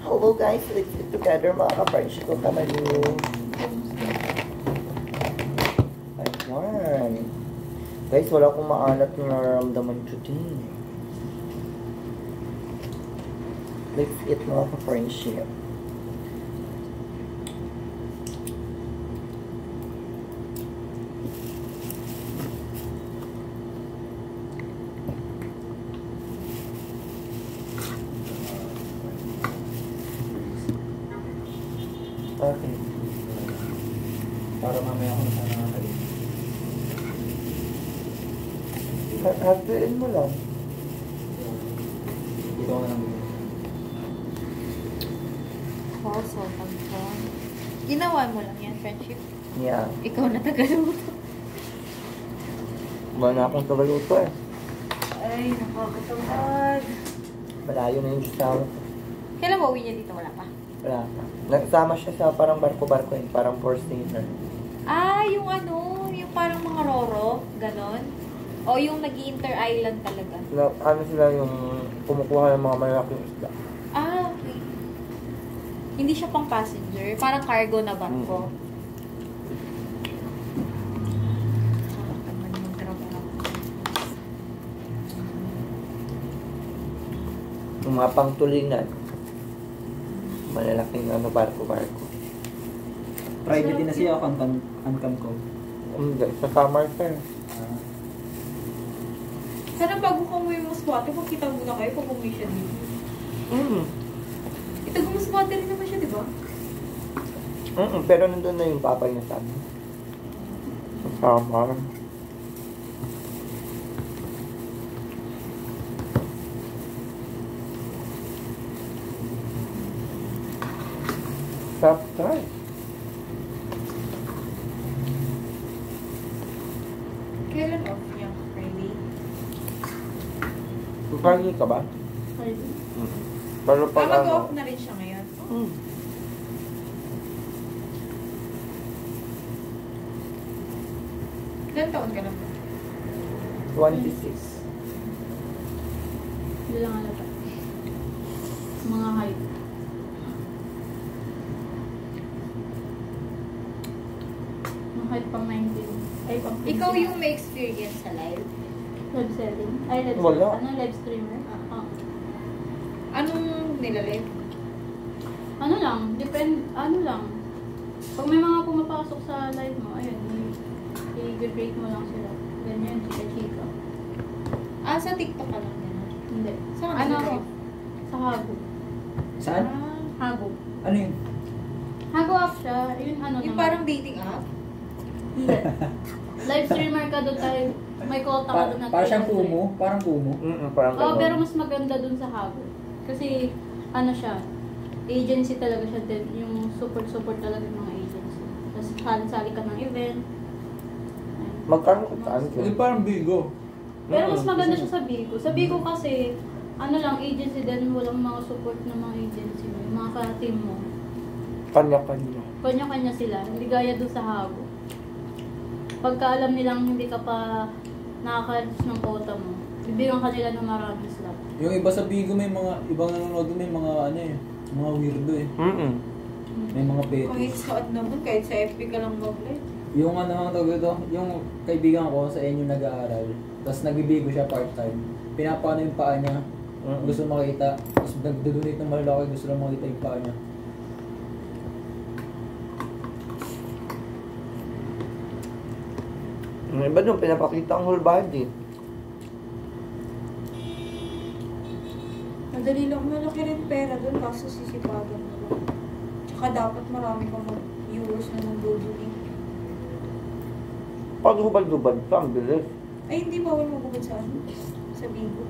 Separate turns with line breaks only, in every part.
Hello guys, let's eat together mga ka-friendship ko kamali. Ayan. Guys, wala akong maalat na nararamdaman today. Let's eat mga ka-friendship. Okay.
Para mamaya ako na sana nakakalit.
Hatiin mo lang.
Ito nga lang.
Oh, so fun. Ginawa mo lang yan, friendship.
Yeah.
Ikaw na tagaluto.
Wala na akong tagaluto eh.
Ay, nakakatamad.
Malayo na yung kasama.
Kailan ba uwi niya dito? Wala pa.
Wala pa. Nagsama siya sa parang barko-barko eh. Parang four-stater.
Ah, yung ano, yung parang mga roro, ganon. O yung nag-inter-island talaga.
Ano sila yung kumukuha ng mga malalaking isda.
Ah, okay. Hindi siya pang passenger. Parang cargo na barko.
Yung mga pangtulingan. Malalaking ano, barko-barko.
Friday din na siya ako ang ko.
Sa summer fair.
Sana bago ka umuwi mo squatter, magkita muna kayo pag umuwi siya dito. Itago mo squatter rin naman siya, di ba?
Pero nandun na yung papa niya sa amin. Sa summer. Stop time.
Kailan off niya? Friday?
Friday ka ba?
Friday.
Pero pag
mag-off na rin siya ngayon. Ilan taon ka lang ba?
26.
Hindi lang alata. Mga height. Mga height pang 19. Ay, pang 15.
Ikaw yung may experience sa live?
Live selling? Ay, live
Wala.
Ano, live streamer?
Anong nilalive?
Ano lang, ano lang. Pag may mga pumapasok sa live mo, ayun, i-grade mo lang sila. Ganyan, chika-chika.
Ah, sa TikTok ka lang yan?
Hindi.
Saan
Ano
ka
ako?
nag-live?
Sa Hago.
Saan?
Hago.
Ano yun?
Hago app siya. Yun ano
Yung
naman.
parang dating app?
Hindi. Live streamer ka doon tayo. May quota ka doon na.
Para siyang kumo? Parang kumo?
Parang
Oo, pero mas maganda doon sa Hago. Kasi, ano siya, agency talaga siya din. Yung support talaga ng mga agency. Tapos, sali ka ng event.
Magkano ka saan?
Hindi parang bigo.
Pero mas maganda siya sa Bigo. Sa Bigo kasi, ano lang, agency din, walang mga support ng mga agency mo. Yung mga ka-team mo.
Kanya-kanya.
Kanya-kanya sila. Hindi gaya doon sa Hago. Pagka alam nilang hindi ka pa nakaka-reach ng quota mo, bibigyan ka nila ng maraming slot.
Yung iba sa Bigo may mga, ibang nanonood may mga ano eh, mga weirdo eh. May mga
Kahit
fetish.
sa ad naman, kahit sa FB ka lang mag-live.
Yung ano ang tawag ito, yung kaibigan ko sa inyo nag-aaral, tapos nagbibigo siya part-time. Pinapano yung paa niya, gusto makita, tapos nagdodonate ng malalaki, gusto lang makita yung paa niya.
Yung iba doon, pinapakita ang whole body.
Madali lang, malaki rin pera doon kaso sisipagan mo lang. Tsaka dapat marami kang mag-viewers na nagdodonate.
Pag hubad-hubad ka, ang bilis.
Ay, hindi bawal magubad sa ano? Sa Bigo.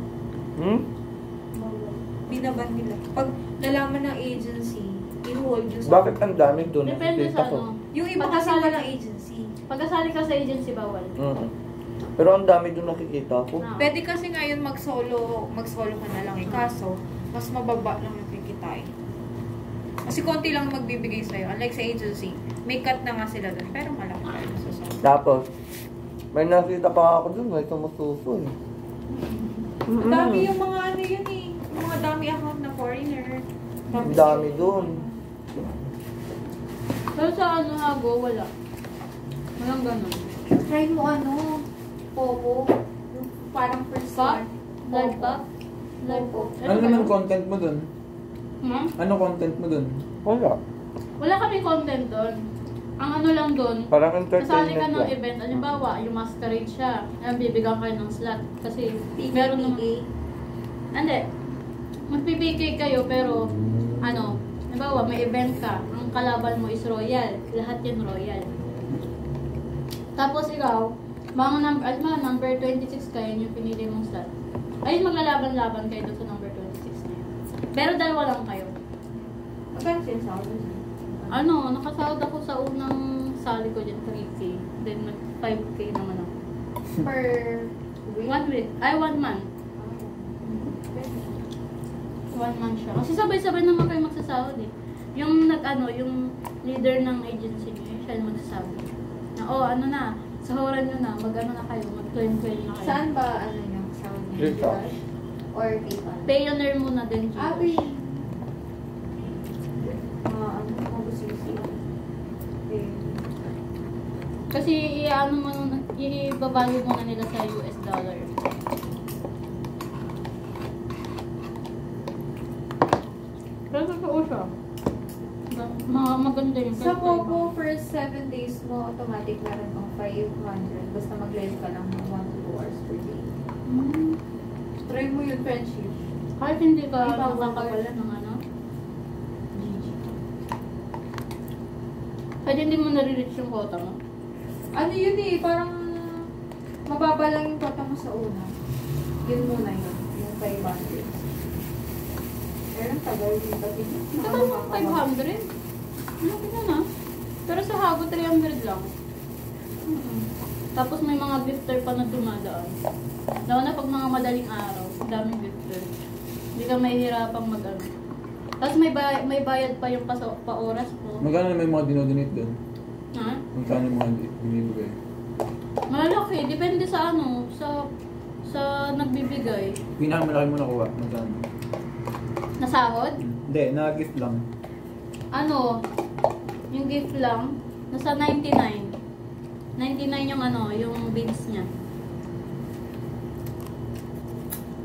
Bawal. Binaban nila. Pag nalaman ng agency, i-hold yung
Bakit ang dami doon?
Depende
Nakikita
sa
ko.
ano.
Yung iba kasi
Pagkasali-
walang agency.
Pagkasali ka sa agency, bawal.
Pero ang dami doon nakikita ko.
Pwede kasi ngayon mag-solo ka na lang eh. Kaso, mas mababa lang yung kikitain. Kasi konti lang magbibigay sa'yo. Unlike sa agency, may cut na nga sila doon. Pero malaki pa rin sa solo.
Tapos, may nakita pa ako doon, may tumususo eh.
Ang dami yung mga ano yun eh. Yung mga dami account na foreigner.
Ang dami dun.
Pero sa ano, Hago, wala. Walang ganun.
Try mo Popo. Yung parang first
Pop?
one.
Live pop? Live
Popo.
pop?
Ano naman content mo dun?
Hmm?
Ano content mo dun?
Wala.
Wala kami content doon. Ang ano lang doon,
Parang
sasali ka
entertainment
ng
lang.
event, halimbawa, yung masquerade siya, ayun, bibigyan kayo ng slot. Kasi, meron naman, hindi, mag-PPK kayo, pero, ano, halimbawa, may event ka, ang kalaban mo is royal, lahat yan royal. Tapos ikaw, number 26 kayo, yung pinili mong slot. Ayun, maglalaban-laban kayo doon sa number 26 na yun. Pero dalawa lang kayo.
Magkano sinasahod?
Ano, nakasahod ako sa unang sali ko dyan, 3K. Then, 5K naman ako.
Per week?
1 week. Ay, 1 month. 1 month siya. Kasi sabay-sabay naman kayo magsasahod eh. Yung yung leader ng agency niyo, siya yung magsasabi. Na, ano na, sahuran nyo na, mag-ano na kayo, mag-claim-claim na kayo.
Saan ba yung sahod niya?
Dito.
Gcash? Or PayPal?
Payoneer muna din.
Abi.
Gcash. Kasi i-value muna nila sa US dollar. Pero totoo siya. Maganda yung
Sa Popo, first 7 days mo, automatic meron kang 500. Basta mag-live ka lang ng 1 to 2 hours per day. Try mo yun, friendship.
Kahit hindi ka
Ay, bawal
makakawala
ka.
ng ano,
GG.
kahit hindi mo nare-reach yung quota mo.
Ano yun parang mababa lang yung kota mo sa una. Yun muna yun, yung 500. Pero ang tagal din pati.
Tagal mo 500? Laki na na. Pero sa Hago, 300 lang. Tapos may mga gifter pa na dumadaan. Lalo na pag mga madaling araw, daming gifter. Hindi ka mahihirapang mag-ano. Tapos may bayad pa yung pa-oras mo.
Magkano na may mga dinodonate dun?
Ha?
Magkano yung mga binibigay?
Malaki. Depende sa sa nagbibigay.
Pinakamalaki mo nakuha, magkano?
Nasahod?
Hindi, na-gift lang.
Ano, yung gift lang, nasa 99. 99 yung yung beans niya.